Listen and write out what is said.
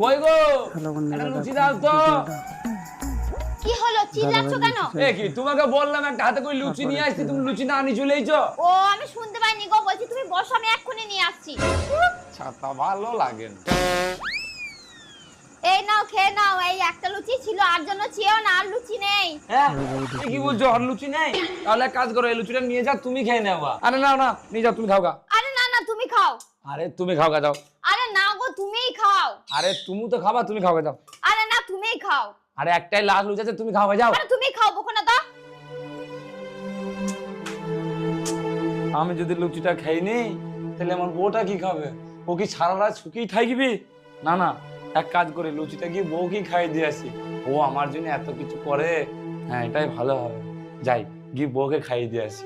কই গো একটা লুচি দাও তো। কি হলো চিল্লাচ্ছো কেন? এ কি তোমাকে বললাম একটা হাতে করে লুচি নিয়ে আসতে, তুমি লুচি না আনি চলে আইছো। ও আমি শুনতে পাইনি গো, বলছি তুমি বসো আমি এক্ষুনি নিয়ে আসছি। ছাতা ভালো লাগে না। এই নাও খেয়ে নাও, এই একটা লুচি ছিল আর জন্য চেয়েও না, আর লুচি নেই। হ্যাঁ এ কি বলছো, আর লুচি নেই? তাহলে এক কাজ করো, এই লুচিটা নিয়ে যাও, তুমি খেয়ে নেবা। আরে না না নিয়ে যাও, তুমি খাও গা। আরে না না তুমি খাও। আরে তুমি খাও গা, যাও। আরে না গো তুমিই খাও। আরে তুমি তো খাবা, তুমি খাও গা, যাও। আরে না তুমিই খাও। আরে একটাই লাস্ট লুচি আছে, তুমি খাও গা, যাও। আরে তুমি খাও বকো না তো। আমি যদি লুচিটা খাই নি তাহলে আমার বউটা কি খাবে? ও কি সারা রাত শুকিয়ে থাকবি? না না, এক কাজ করে লুচিটা গিয়ে বউকে খাই দিয়ে আসি। ও আমার জন্য এত কিছু করে, হ্যাঁ এটাই ভালো হবে। যাই গিয়ে বউকে খাইয়ে দিয়ে আসি।